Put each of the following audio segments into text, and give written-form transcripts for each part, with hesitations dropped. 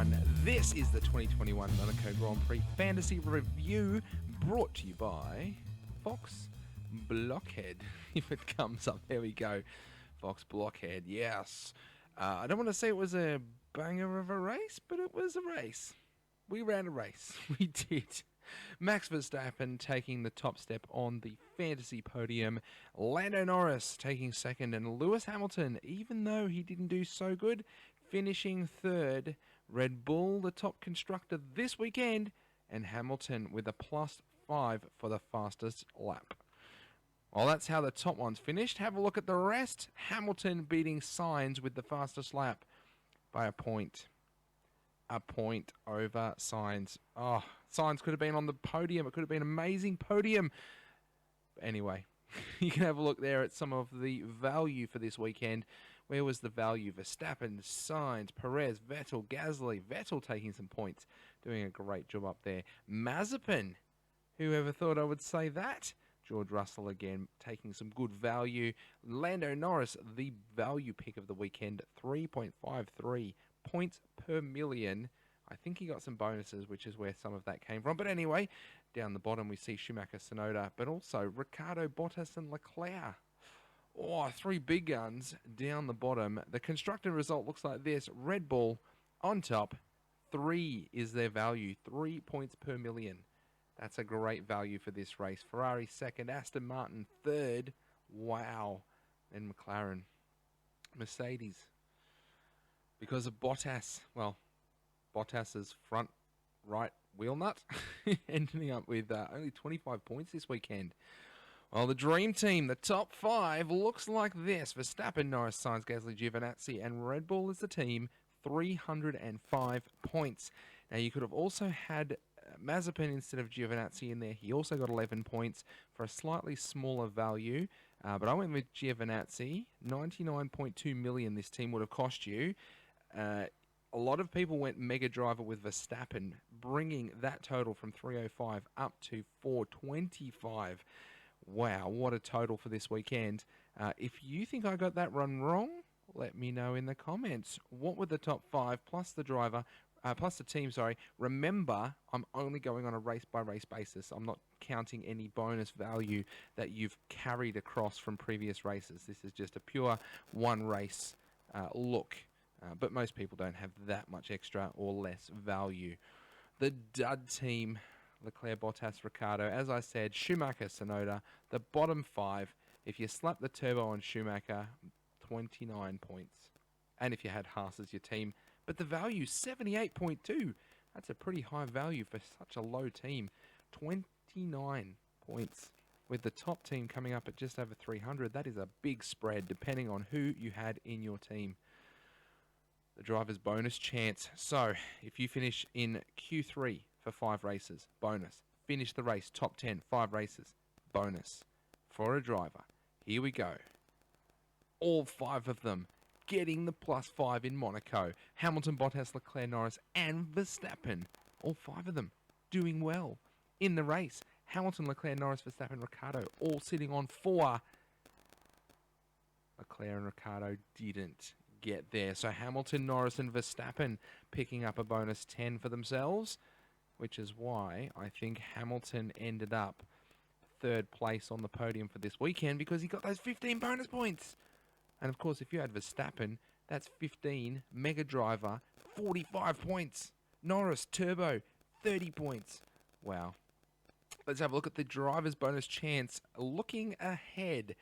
everyone. This is the 2021 Monaco Grand Prix Fantasy Review, brought to you by Fox Blockhead. If it comes up, there we go. Fox Blockhead, yes. I don't want to say it was a banger of a race, but it was a race. We ran a race. We did. Max Verstappen taking the top step on the fantasy podium. Lando Norris taking second, and Lewis Hamilton, even though he didn't do so good, finishing third. Red Bull, the top constructor this weekend, and Hamilton with a +5 for the fastest lap. Well, that's how the top ones finished. Have a look at the rest. Hamilton beating Sainz with the fastest lap by a point. A point over Sainz. Oh, Sainz could have been on the podium. It could have been an amazing podium. But anyway, you can have a look there at some of the value for this weekend. Where was the value? Verstappen, Sainz, Perez, Vettel, Gasly. Vettel taking some points. Doing a great job up there. Mazepin. Whoever thought I would say that? George Russell again taking some good value. Lando Norris, the value pick of the weekend. 3.53 points per million. I think he got some bonuses, which is where some of that came from. But anyway, down the bottom we see Schumacher, Tsunoda, but also Ricciardo, Bottas and Leclerc. Oh, three big guns down the bottom. The constructor result looks like this. Red Bull on top. 3 is their value. 3 points per million. That's a great value for this race. Ferrari second. Aston Martin third. Wow. Then McLaren. Mercedes. Because of Bottas. Well, Bottas's front right wheel nut. Ending up with only 25 points this weekend. Well, the dream team, the top 5, looks like this. Verstappen, Norris, Sainz, Gasly, Giovinazzi, and Red Bull is the team, 305 points. Now, you could have also had Mazepin instead of Giovinazzi in there. He also got 11 points for a slightly smaller value. But I went with Giovinazzi. 99.2 million this team would have cost you. A lot of people went Mega Driver with Verstappen, bringing that total from 305 up to 425. Wow, what a total for this weekend. If you think I got that run wrong, let me know in the comments. What were the top 5 plus the driver, plus the team, sorry. Remember, I'm only going on a race-by-race basis. I'm not counting any bonus value that you've carried across from previous races. This is just a pure one-race look. But most people don't have that much extra or less value. The dud team, Leclerc, Bottas, Ricciardo. As I said, Schumacher, Tsunoda, the bottom 5. If you slap the turbo on Schumacher, 29 points. And if you had Haas as your team. But the value, 78.2. That's a pretty high value for such a low team. 29 points. With the top team coming up at just over 300, that is a big spread depending on who you had in your team. The driver's bonus chance. So, if you finish in Q3 for 5 races, bonus. Finish the race, top 10, 5 races, bonus. For a driver, here we go. All 5 of them getting the +5 in Monaco. Hamilton, Bottas, Leclerc, Norris, and Verstappen. All 5 of them doing well in the race. Hamilton, Leclerc, Norris, Verstappen, Ricciardo, all sitting on 4. Leclerc and Ricciardo didn't get there. So Hamilton, Norris, and Verstappen picking up a bonus 10 for themselves, which is why I think Hamilton ended up 3rd place on the podium for this weekend, because he got those 15 bonus points. And of course, if you had Verstappen, that's 15. Mega Driver, 45 points. Norris, Turbo, 30 points. Wow. Let's have a look at the driver's bonus chance. Looking ahead.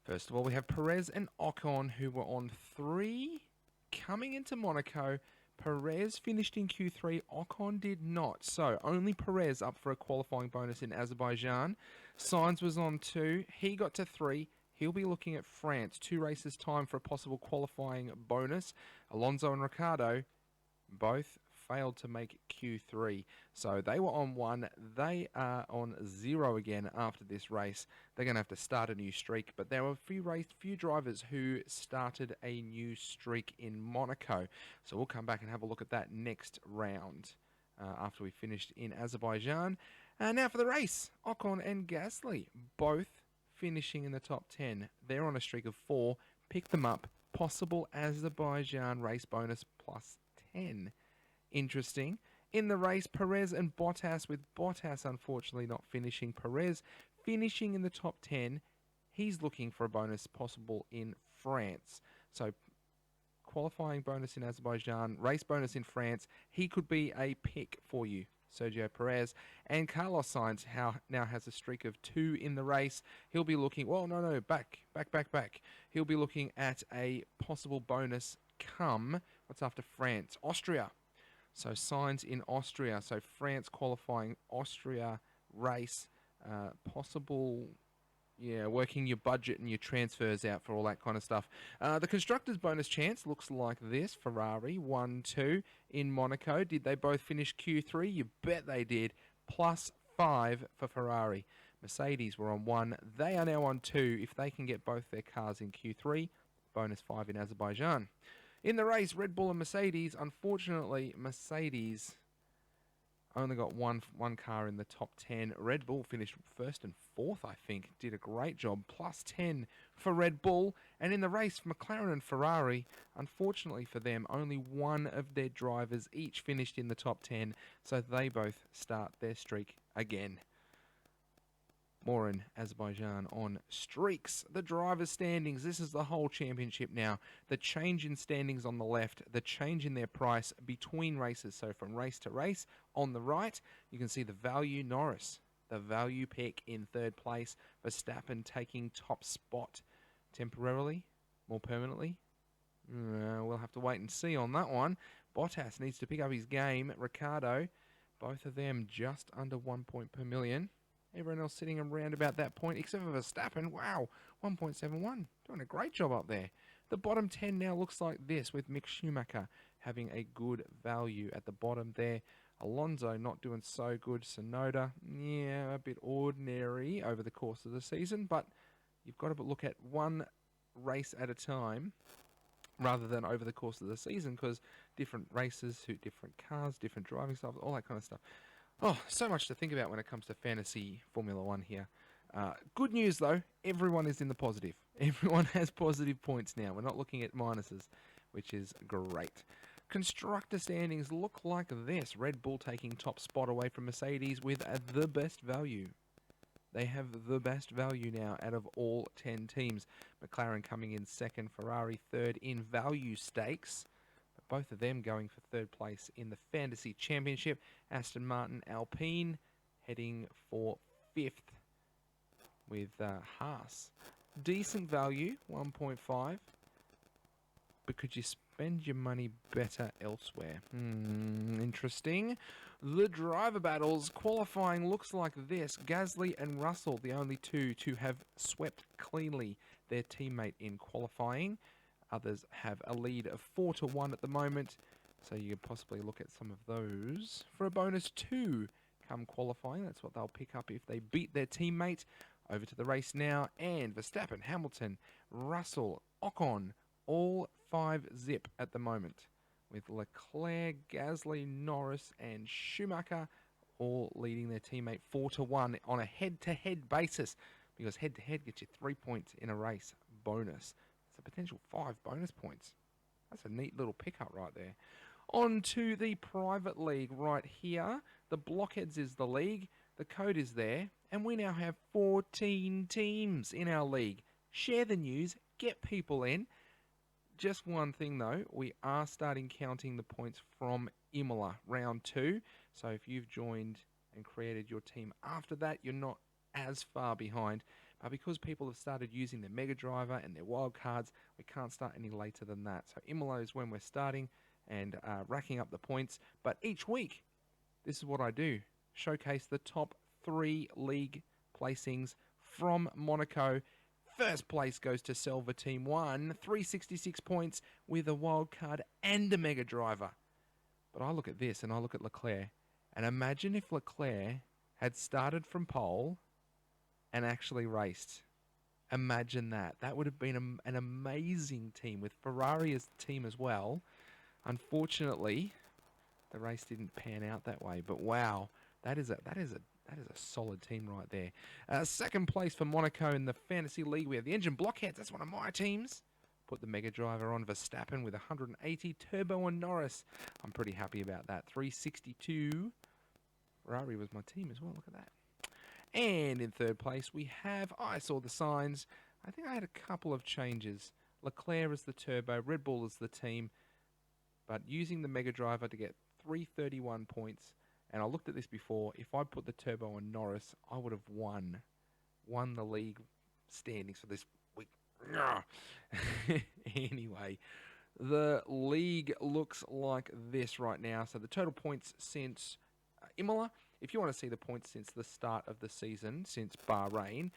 First of all, we have Perez and Ocon, who were on 3 coming into Monaco. Perez finished in Q3, Ocon did not. So, only Perez up for a qualifying bonus in Azerbaijan. Sainz was on 2, he got to 3. He'll be looking at France, 2 races time for a possible qualifying bonus. Alonso and Ricciardo both failed to make Q3. So they were on 1. They are on 0 again after this race. They're going to have to start a new streak. But there were a few drivers who started a new streak in Monaco. So we'll come back and have a look at that next round after we finished in Azerbaijan. Now for the race. Ocon and Gasly both finishing in the top 10. They're on a streak of 4. Pick them up. Possible Azerbaijan race bonus plus 10. Interesting. In the race, Perez and Bottas, with Bottas unfortunately not finishing. Perez finishing in the top 10. He's looking for a bonus possible in France. So qualifying bonus in Azerbaijan, race bonus in France. He could be a pick for you, Sergio Perez. And Carlos Sainz now has a streak of 2 in the race. He'll be looking, well, no, back. He'll be looking at a possible bonus come, what's after France? Austria. So Sainz in Austria. So France qualifying, Austria race. Possible, working your budget and your transfers out for all that kind of stuff. The Constructors' bonus chance looks like this. Ferrari, 1-2 in Monaco. Did they both finish Q3? You bet they did. +5 for Ferrari. Mercedes were on 1. They are now on 2. If they can get both their cars in Q3, bonus 5 in Azerbaijan. In the race, Red Bull and Mercedes. Unfortunately, Mercedes only got one car in the top 10. Red Bull finished 1st and 4th, I think. Did a great job. +10 for Red Bull. And in the race, McLaren and Ferrari, unfortunately for them, only one of their drivers each finished in the top 10. So they both start their streak again. More in Azerbaijan on streaks. The drivers' standings. This is the whole championship now. The change in standings on the left. The change in their price between races. So from race to race. On the right, you can see the value. Norris, the value pick in 3rd place. Verstappen taking top spot temporarily. More permanently. We'll have to wait and see on that one. Bottas needs to pick up his game. Ricciardo, both of them just under 1 point per million. Everyone else sitting around about that point, except for Verstappen. Wow, 1.71. Doing a great job up there. The bottom 10 now looks like this, with Mick Schumacher having a good value at the bottom there. Alonso not doing so good. Tsunoda, a bit ordinary over the course of the season, but you've got to look at one race at a time rather than over the course of the season, because different races suit different cars, different driving styles, all that kind of stuff. Oh, so much to think about when it comes to fantasy Formula 1 here. Good news, though. Everyone is in the positive. Everyone has positive points now. We're not looking at minuses, which is great. Constructor standings look like this. Red Bull taking top spot away from Mercedes with the best value. They have the best value now out of all 10 teams. McLaren coming in 2nd, Ferrari 3rd in value stakes. Both of them going for 3rd place in the Fantasy Championship. Aston Martin, Alpine heading for 5th with Haas. Decent value, 1.5. But could you spend your money better elsewhere? Interesting. The driver battles qualifying looks like this. Gasly and Russell, the only two to have swept cleanly their teammate in qualifying. Others have a lead of 4-1 at the moment, so you can possibly look at some of those for a bonus 2 come qualifying. That's what they'll pick up if they beat their teammate. Over to the race now, and Verstappen, Hamilton, Russell, Ocon, all 5 zip at the moment, with Leclerc, Gasly, Norris, and Schumacher all leading their teammate 4-1 on a head-to-head basis, because head-to-head gets you 3 points in a race bonus. It's a potential 5 bonus points. That's a neat little pickup right there. On to the private league right here. The Blockheads is the league. The code is there. And we now have 14 teams in our league. Share the news. Get people in. Just one thing though. We are starting counting the points from Imola round 2. So if you've joined and created your team after that, you're not as far behind. But because people have started using their Mega Driver and their wild cards, we can't start any later than that. So Imola is when we're starting and racking up the points. But each week, this is what I do. Showcase the top 3 league placings from Monaco. First place goes to Selva Team 1, 366 points with a wild card and a Mega Driver. But I look at this and I look at Leclerc. And imagine if Leclerc had started from pole and actually raced. Imagine that. That would have been an amazing team with Ferrari as team as well. Unfortunately, the race didn't pan out that way. But wow, that is a solid team right there. Second place for Monaco in the Fantasy League. We have the Engine Blockheads. That's one of my teams. Put the Mega Driver on Verstappen with 180. Turbo on Norris. I'm pretty happy about that. 362. Ferrari was my team as well. Look at that. And in third place, we have I Saw the Signs. I think I had a couple of changes. Leclerc as the turbo, Red Bull as the team, but using the Mega Driver to get 331 points. And I looked at this before. If I put the turbo on Norris, I would have won the league standings for this week. Anyway, the league looks like this right now. So the total points since Imola. If you want to see the points since the start of the season, since Bahrain,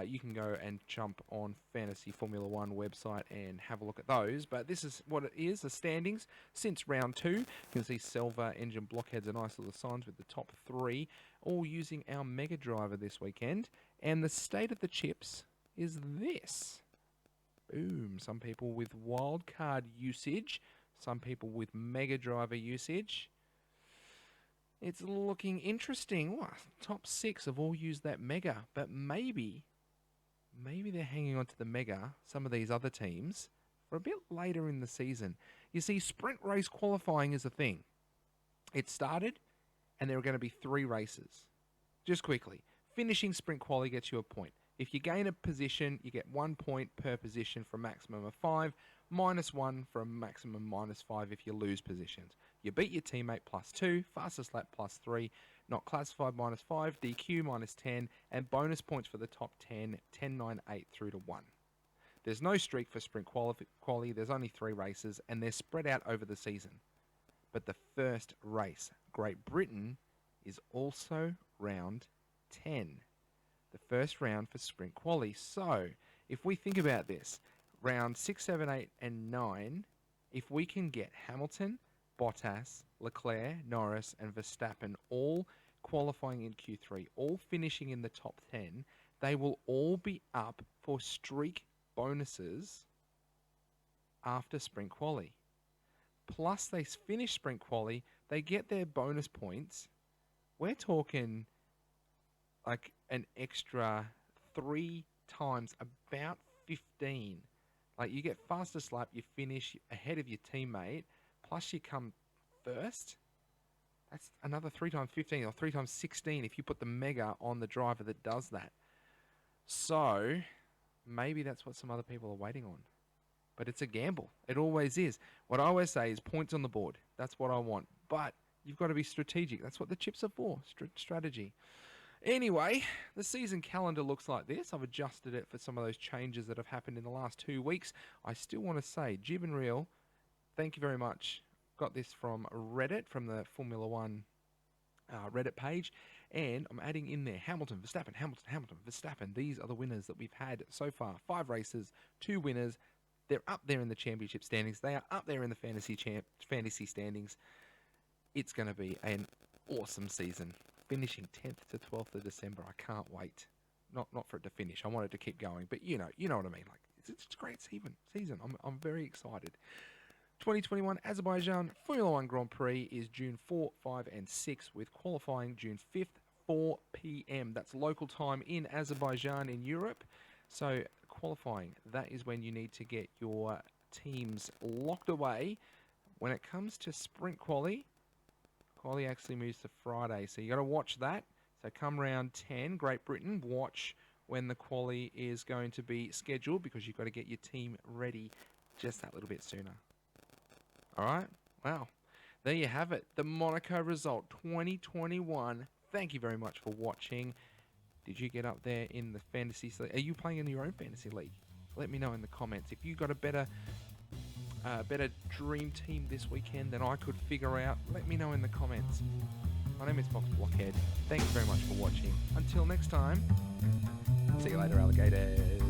you can go and jump on Fantasy Formula One website and have a look at those. But this is what it is, the standings since round 2. You can see Silver, Engine, Blockheads, and I Saw the Signs with the top 3, all using our Mega Driver this weekend. And the state of the chips is this. Boom. Some people with wildcard usage, some people with Mega Driver usage. It's looking interesting. What? Top 6 have all used that Mega, but maybe they're hanging on to the Mega, some of these other teams, for a bit later in the season. You see, sprint race qualifying is a thing. It started, and there are going to be 3 races. Just quickly, finishing sprint quali gets you a point. If you gain a position, you get 1 point per position for a maximum of 5, -1 for a maximum -5 if you lose positions. You beat your teammate +2, fastest lap +3, not classified -5, DQ -10, and bonus points for the top 10, 10, 9, 8 through to 1. There's no streak for sprint quali, there's only 3 races, and they're spread out over the season. But the first race, Great Britain, is also round 10. The first round for sprint quali. So, if we think about this, round 6, 7, 8, and 9, if we can get Hamilton, Bottas, Leclerc, Norris, and Verstappen all qualifying in Q3, all finishing in the top 10, they will all be up for streak bonuses after sprint quali. Plus, they finish sprint quali, they get their bonus points. We're talking like an extra 3 times, about 15. Like, you get fastest lap, you finish ahead of your teammate, plus you come first. That's another 3 times 15 or 3 times 16 if you put the Mega on the driver that does that. So, maybe that's what some other people are waiting on. But it's a gamble. It always is. What I always say is points on the board. That's what I want. But you've got to be strategic. That's what the chips are for, strategy. Anyway, the season calendar looks like this. I've adjusted it for some of those changes that have happened in the last 2 weeks. I still want to say, Jib and Reel, thank you very much. Got this from Reddit, from the Formula One Reddit page. And I'm adding in there Hamilton, Verstappen, Hamilton, Verstappen. These are the winners that we've had so far. 5 races, 2 winners. They're up there in the championship standings. They are up there in the fantasy standings. It's going to be an awesome season. Finishing 10th to 12th of December. I can't wait. Not for it to finish. I want it to keep going. But you know what I mean. Like, it's a great season. I'm very excited. 2021 Azerbaijan Formula One Grand Prix is June 4, 5, and 6, with qualifying June 5th, 4 p.m. That's local time in Azerbaijan in Europe. So qualifying, that is when you need to get your teams locked away. When it comes to sprint quali actually moves to Friday, so you got to watch that. So come round 10, Great Britain, watch when the quali is going to be scheduled, because you've got to get your team ready just that little bit sooner. All right, wow, there you have it, the Monaco result 2021. Thank you very much for watching. Did you get up there in the fantasy league? Are you playing in your own fantasy league? Let me know in the comments. If you got a better dream team this weekend than I could figure out, let me know in the comments. My name is Fox Blockhead. Thanks very much for watching. Until next time, see you later, alligators.